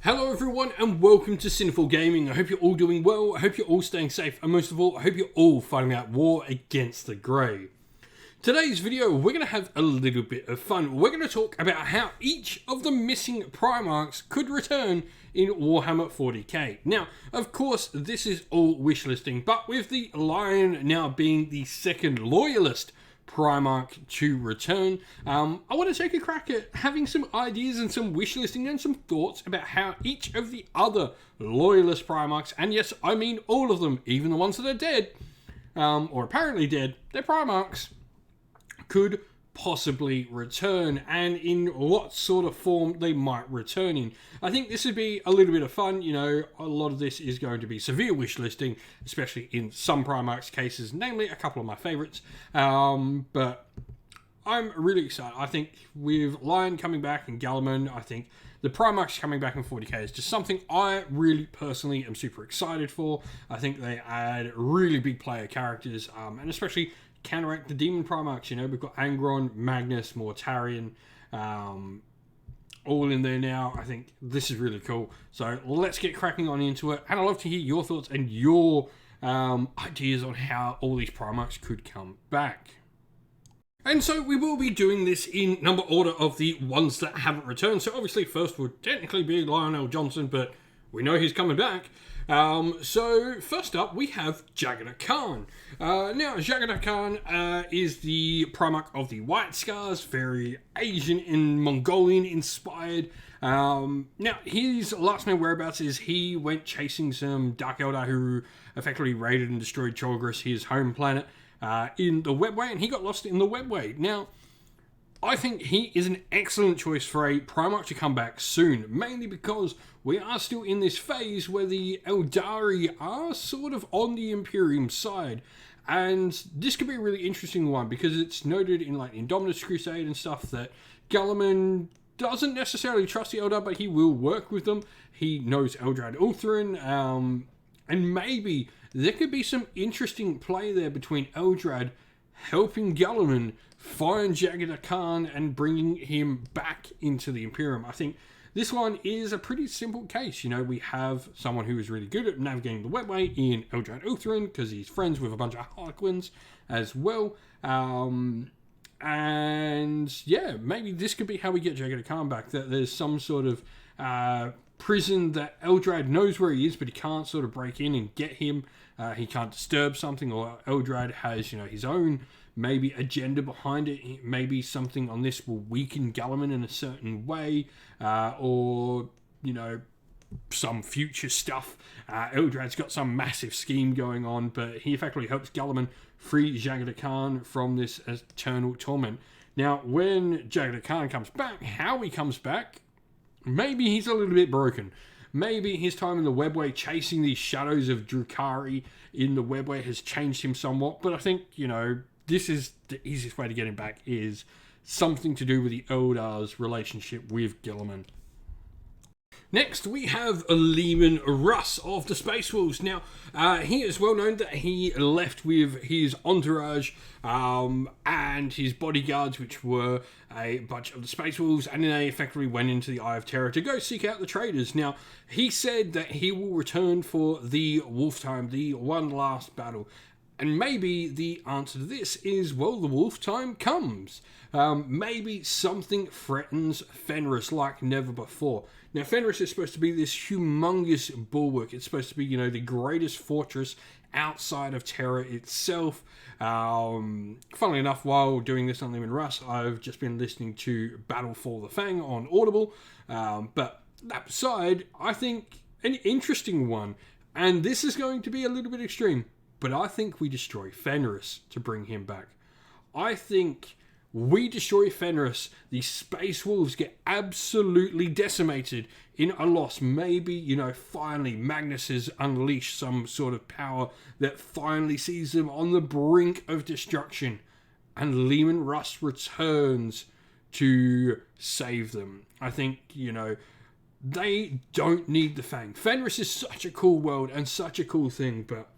Hello everyone and welcome to Sinful Gaming. I hope you're all doing well, I hope you're all staying safe, and most of all, I hope you're all fighting out war against the Grey. Today's video, we're going to have a little bit of fun. We're going to talk about how each of the missing Primarchs could return in Warhammer 40k. Now, of course, this is all wish listing, but with the Lion now being the second Loyalist Primarch to return, I want to take a crack at having some ideas and some wish listing and some thoughts about how each of the other Loyalist Primarchs, and yes, I mean all of them, even the ones that are dead, or apparently dead, they're Primarchs, could possibly return, and in what sort of form they might return in. I think this would be a little bit of fun. You know, a lot of this is going to be severe wish listing, especially in some Primarchs cases, namely a couple of my favorites. But I'm really excited. I think with Lion coming back and Galliman, I think the Primarchs coming back in 40k is just something I really personally am super excited for. I think they add really big player characters, and especially counteract the Demon Primarchs. You know, we've got Angron, Magnus, Mortarion, all in there now. I think this is really cool. So let's get cracking on into it. And I'd love to hear your thoughts and your ideas on how all these Primarchs could come back. And so we will be doing this in number order of the ones that haven't returned. So obviously first would technically be Lionel Johnson, but we know he's coming back. So first up we have Jagannath Khan. Now Jagannath Khan is the Primarch of the White Scars, very Asian and Mongolian inspired. Now his last known whereabouts is he went chasing some Dark Eldar who effectively raided and destroyed Chorgris, his home planet, in the Webway, and he got lost in the Webway. Now I think he is an excellent choice for a Primarch to come back soon, mainly because we are still in this phase where the Eldari are sort of on the Imperium side, and this could be a really interesting one because it's noted in like Indominus Crusade and stuff that Galliman doesn't necessarily trust the Eldar, but he will work with them. He knows Eldrad Ulthuan, and maybe there could be some interesting play there between Eldrad helping Galliman find Jagannath Khan and bringing him back into the Imperium. I think this one is a pretty simple case. You know, we have someone who is really good at navigating the Webway in Eldrad Ulthuan because he's friends with a bunch of Harlequins as well. And yeah, maybe this could be how we get Jagannath Khan back. That there's some sort of prison that Eldrad knows where he is, but he can't sort of break in and get him. He can't disturb something, or Eldrad has, you know, his own maybe agenda behind it. Maybe something on this will weaken Galliman in a certain way, or, you know, some future stuff. Eldrad's got some massive scheme going on, but he effectively helps Galliman free Jagannath Khan from this eternal torment. Now, when Jagannath Khan comes back, how he comes back, maybe he's a little bit broken. Maybe his time in the Webway chasing these shadows of Drukhari in the Webway has changed him somewhat, but I think, you know, this is the easiest way to get him back is something to do with the Eldar's relationship with Galliman. Next, we have Leman Russ of the Space Wolves. Now, he is well known that he left with his entourage and his bodyguards, which were a bunch of the Space Wolves, and then they effectively went into the Eye of Terror to go seek out the traders. Now, he said that he will return for the Wolf Time, the one last battle. And maybe the answer to this is, well, the Wolf Time comes. Maybe something threatens Fenris like never before. Now, Fenris is supposed to be this humongous bulwark. It's supposed to be, you know, the greatest fortress outside of Terra itself. Funnily enough, while doing this on Leman Russ, I've just been listening to Battle for the Fang on Audible. But that aside, I think an interesting one, and this is going to be a little bit extreme, but I think we destroy Fenris to bring him back. I think we destroy Fenris, the Space Wolves get absolutely decimated in a loss. Maybe, you know, finally Magnus has unleashed some sort of power that finally sees them on the brink of destruction, and Leman Russ returns to save them. I think, you know, they don't need the Fang. Fenris is such a cool world and such a cool thing, but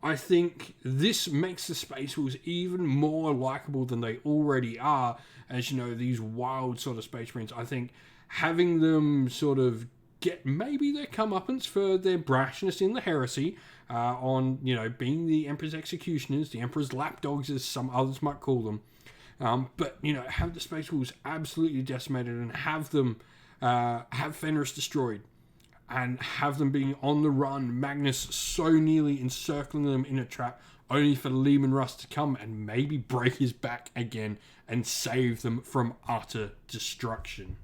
I think this makes the Space Wolves even more likable than they already are, as, you know, these wild sort of Space Marines. I think having them sort of get maybe their comeuppance for their brashness in the heresy, on, being the Emperor's executioners, the Emperor's lapdogs, as some others might call them. But, have the Space Wolves absolutely decimated and have them, have Fenris destroyed. And have them being on the run, Magnus so nearly encircling them in a trap, only for Leman Russ to come and maybe break his back again and save them from utter destruction.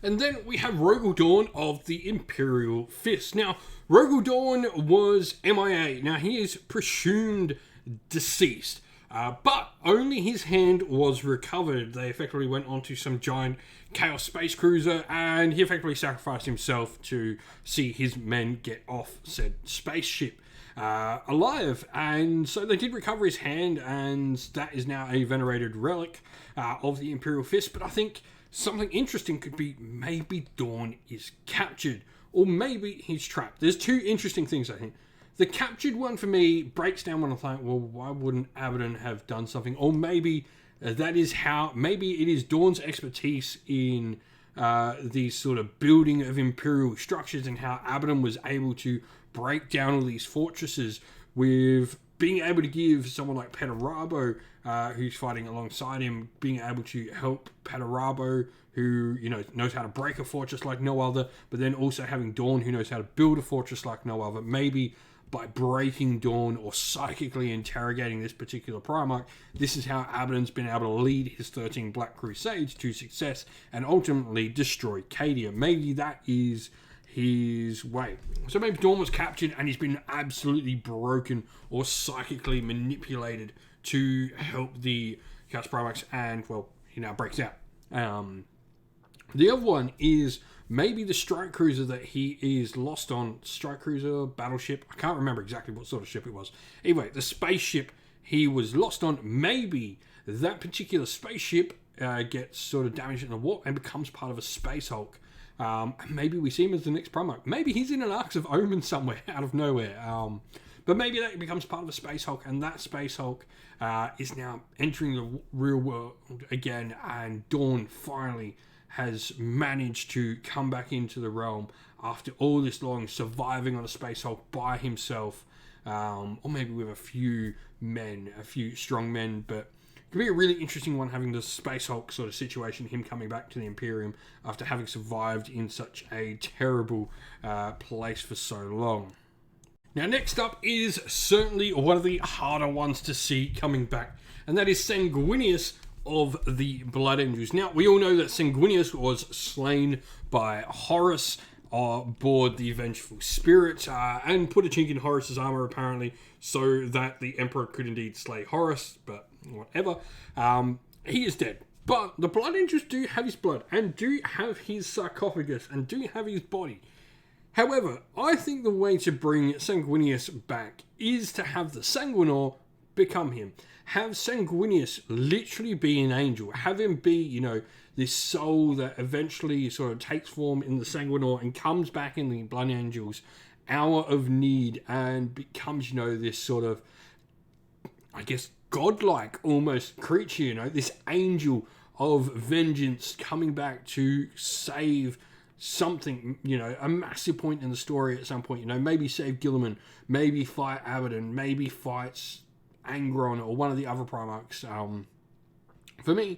And then we have Rogel Dawn of the Imperial Fist. Now, Rogel Dawn was MIA. Now, he is presumed deceased. But only his hand was recovered. They effectively went onto some giant Chaos space cruiser, and he effectively sacrificed himself to see his men get off said spaceship alive. And so they did recover his hand, and that is now a venerated relic of the Imperial Fist. But I think something interesting could be maybe Dawn is captured, or maybe he's trapped. There's two interesting things, I think. The captured one for me breaks down when I think, well, why wouldn't Abaddon have done something? Or maybe that is how, maybe it is Dawn's expertise in the sort of building of imperial structures and how Abaddon was able to break down all these fortresses with being able to give someone like Perturabo, who's fighting alongside him, being able to help Perturabo, who, knows how to break a fortress like no other, but then also having Dawn, who knows how to build a fortress like no other. Maybe by breaking Dawn or psychically interrogating this particular Primarch, this is how Abaddon's been able to lead his 13 Black Crusades to success and ultimately destroy Cadia. Maybe that is his way. So maybe Dawn was captured and he's been absolutely broken or psychically manipulated to help the Chaos Primarchs, and, well, he now breaks out. The other one is maybe the strike cruiser that he is lost on. Strike cruiser, battleship, I can't remember exactly what sort of ship it was. Anyway, the spaceship he was lost on, maybe that particular spaceship gets sort of damaged in the warp and becomes part of a Space Hulk. Maybe we see him as the next Primarch. Maybe he's in an Arcs of Omen somewhere out of nowhere. But maybe that becomes part of a Space Hulk, and that Space Hulk is now entering the real world again, and Dawn finally has managed to come back into the realm after all this long surviving on a Space Hulk by himself, or maybe with a few strong men. But it could be a really interesting one, having the Space Hulk sort of situation, him coming back to the Imperium after having survived in such a terrible place for so long. Now, next up is certainly one of the harder ones to see coming back, and that is Sanguineous of the Blood Angels. Now, we all know that Sanguineous was slain by Horus aboard the Vengeful Spirit, and put a chink in Horus's armor, apparently, so that the Emperor could indeed slay Horus, but whatever. He is dead. But the Blood Angels do have his blood, and do have his sarcophagus, and do have his body. However, I think the way to bring Sanguineous back is to have the Sanguinor become him. Have Sanguineous literally be an angel. Have him be, this soul that eventually sort of takes form in the Sanguinor and comes back in the Blood Angels' hour of need and becomes, this sort of, I guess, godlike almost creature, this angel of vengeance coming back to save something, a massive point in the story at some point, maybe save Guilliman, maybe fight Abaddon, maybe fight Angron or one of the other Primarchs. For me,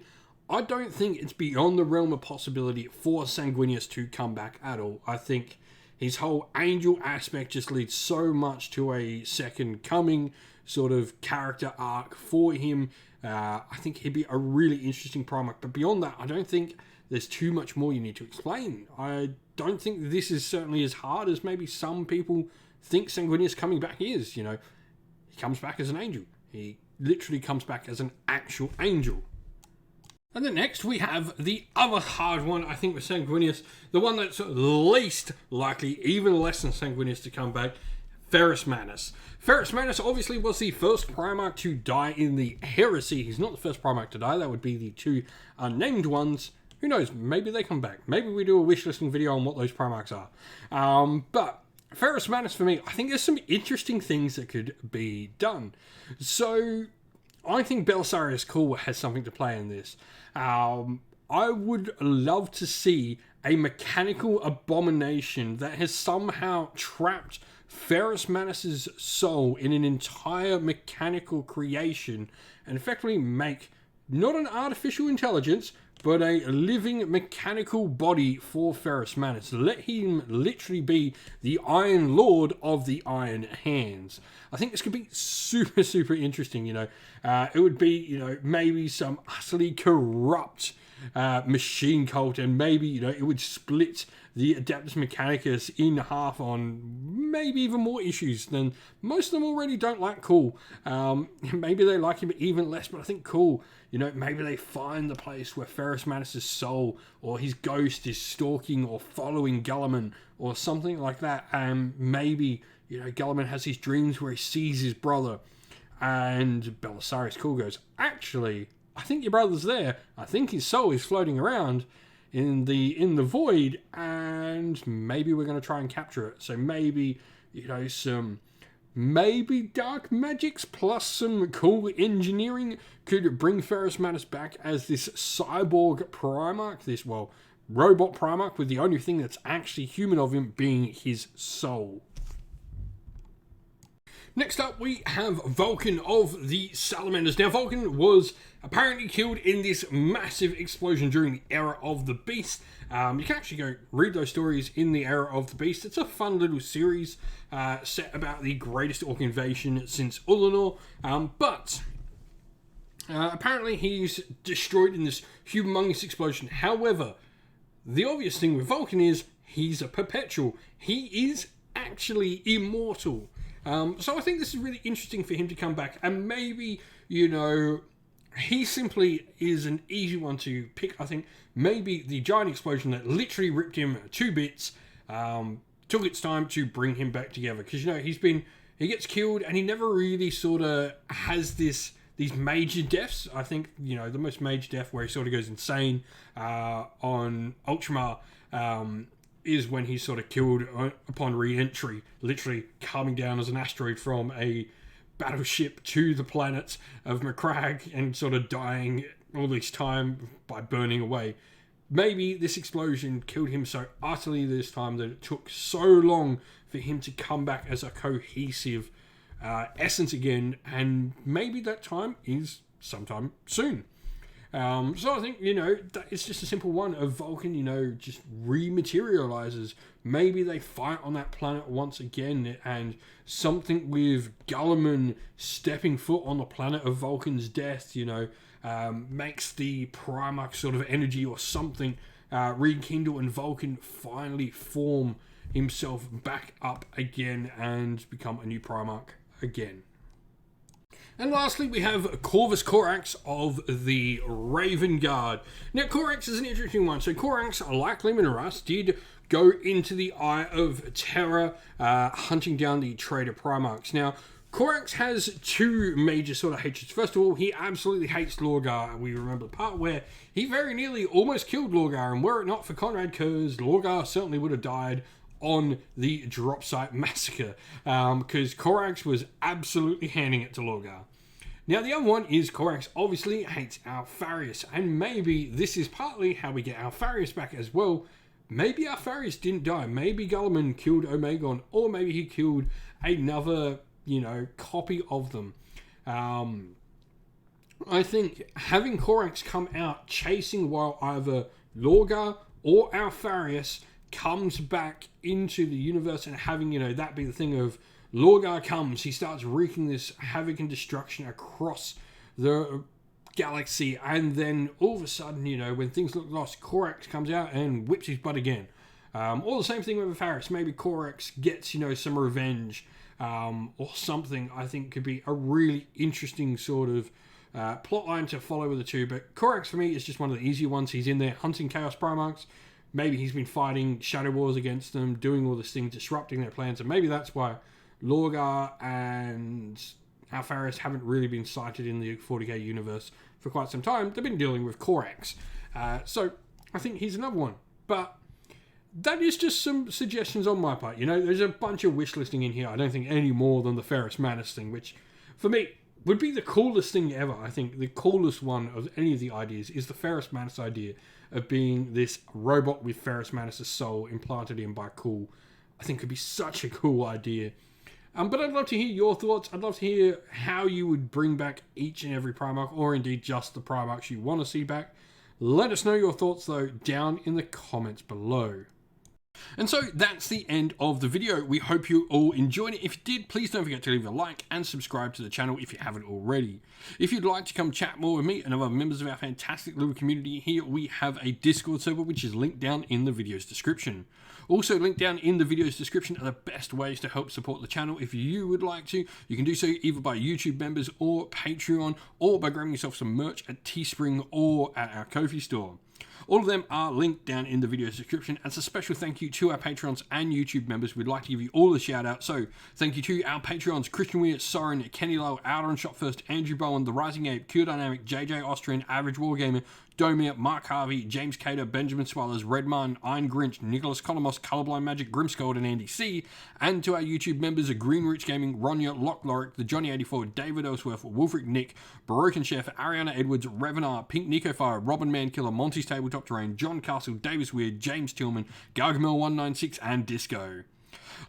I don't think it's beyond the realm of possibility for Sanguineous to come back at all. I think his whole angel aspect just leads so much to a second coming sort of character arc for him. I think he'd be a really interesting Primarch, but beyond that, I don't think there's too much more you need to explain. I don't think this is certainly as hard as maybe some people think Sanguineous coming back is. He comes back as an angel. He literally comes back as an actual angel. And then next we have the other hard one, I think, with Sanguineous. The one that's least likely, even less than Sanguineous, to come back. Ferris Madness. Ferris Madness obviously was the first Primarch to die in the Heresy. He's not the first Primarch to die. That would be the two unnamed ones. Who knows? Maybe they come back. Maybe we do a wish listing video on what those Primarchs are. But Ferris Madness, for me, I think there's some interesting things that could be done. So, I think Belisarius Cawl has something to play in this. I would love to see a mechanical abomination that has somehow trapped Ferris Madness's soul in an entire mechanical creation and effectively make not an artificial intelligence, but a living mechanical body for Ferris Madness. Let him literally be the Iron Lord of the Iron Hands. I think this could be super, super interesting, It would be, maybe some utterly corrupt machine cult, and maybe, it would split the Adeptus Mechanicus in half on maybe even more issues than most of them already don't like Cool. Maybe they like him even less, but I think Cool, maybe they find the place where Ferris Madness's soul or his ghost is stalking or following Guilliman or something like that, and maybe, Guilliman has his dreams where he sees his brother, and Belisarius Cool goes, actually, I think your brother's there. I think his soul is floating around in the void, and maybe we're going to try and capture it. So maybe, some dark magics plus some cool engineering could bring Ferris Madness back as this cyborg Primarch, this, robot Primarch, with the only thing that's actually human of him being his soul. Next up, we have Vulcan of the Salamanders. Now, Vulcan was apparently killed in this massive explosion during the Era of the Beast. You can actually go read those stories in the Era of the Beast. It's a fun little series set about the greatest orc invasion since Ullanor. But apparently he's destroyed in this humongous explosion. However, the obvious thing with Vulcan is he's a perpetual. He is actually immortal. So I think this is really interesting for him to come back, and maybe, he simply is an easy one to pick. I think maybe the giant explosion that literally ripped him to bits took its time to bring him back together, because, he gets killed and he never really sort of has these major deaths. I think, the most major death where he sort of goes insane on Ultramar is when he's sort of killed upon re-entry, literally coming down as an asteroid from a battleship to the planet of Macragge and sort of dying all this time by burning away. Maybe this explosion killed him so utterly this time that it took so long for him to come back as a cohesive essence again, and maybe that time is sometime soon. So I think, it's just a simple one of Vulcan, just rematerializes. Maybe they fight on that planet once again, and something with Guilliman stepping foot on the planet of Vulcan's death, makes the Primarch sort of energy or something rekindle, and Vulcan finally form himself back up again and become a new Primarch again. And lastly, we have Corvus Corax of the Raven Guard. Now, Corax is an interesting one. So Corax, like Leman Russ, did go into the Eye of Terror, hunting down the traitor Primarchs. Now, Corax has two major sort of hatreds. First of all, he absolutely hates Lorgar. We remember the part where he very nearly almost killed Lorgar, and were it not for Conrad Kurz, Lorgar certainly would have died on the drop site massacre, because Corax was absolutely handing it to Lorgar. Now, the other one is Corax obviously hates Alfarius, and maybe this is partly how we get Alfarius back as well. Maybe Alfarius didn't die. Maybe Guilliman killed Omegon, or maybe he killed another, copy of them. I think having Corax come out chasing while either Lorgar or Alfarius comes back into the universe, and having, that be the thing of Lorgar comes, he starts wreaking this havoc and destruction across the galaxy, and then all of a sudden, when things look lost, Corax comes out and whips his butt again. Or the same thing with Ferris. Maybe Corax gets, some revenge, or something. I think could be a really interesting sort of plot line to follow with the two. But Corax, for me, is just one of the easier ones. He's in there hunting Chaos Primarchs. Maybe he's been fighting Shadow Wars against them, doing all this thing, disrupting their plans, and maybe that's why Lorgar and Alfarius haven't really been cited in the 40k universe for quite some time. They've been dealing with Corax. So I think he's another one. But that is just some suggestions on my part. There's a bunch of wish listing in here. I don't think any more than the Ferris Madness thing, which for me would be the coolest thing ever. I think the coolest one of any of the ideas is the Ferris Madness idea of being this robot with Ferris Madness' soul implanted in by Cool. I think could be such a cool idea. But I'd love to hear your thoughts. I'd love to hear how you would bring back each and every Primarch, or indeed just the Primarchs you want to see back. Let us know your thoughts, though, down in the comments below. And so that's the end of the video. We hope you all enjoyed it. If you did, please don't forget to leave a like and subscribe to the channel if you haven't already. If you'd like to come chat more with me and other members of our fantastic little community here, we have a Discord server which is linked down in the video's description. Also linked down in the video's description are the best ways to help support the channel. If you would like to, you can do so either by YouTube members or Patreon, or by grabbing yourself some merch at Teespring or at our Ko-fi store. All of them are linked down in the video's description. As a special thank you to our Patreons and YouTube members, we'd like to give you all a shout out. So thank you to our Patreons: Christian Weir, Soren, Kenny Lowe, Outer and Shot First, Andrew Bowen, The Rising Ape, Q Dynamic, JJ Austrian, Average Wargamer, Domir, Mark Harvey, James Cater, Benjamin Swallers, Redmine, Iron Grinch, Nicholas Colomos, Colorblind Magic, Grimscold, and Andy C. And to our YouTube members of Green Roots Gaming, Ronya, Lock Lorick, The Johnny84, David Ellsworth, Wolfric Nick, Baroque Chef, Ariana Edwards, Revenar, Pink Nico Fire, Robin Mankiller, Monty's Tabletop Terrain, John Castle, Davis Weird, James Tillman, Gargamel196, and Disco.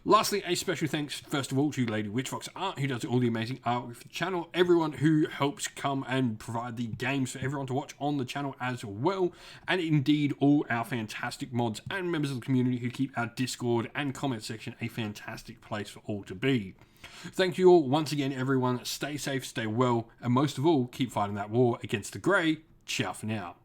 Lastly, a special thanks first of all to Lady Witchfox Art, who does all the amazing art for the channel, everyone who helps come and provide the games for everyone to watch on the channel as well, and indeed all our fantastic mods and members of the community who keep our Discord and comment section a fantastic place for all to be. Thank you all once again, everyone. Stay safe, stay well, and most of all, keep fighting that war against the grey. Ciao for now.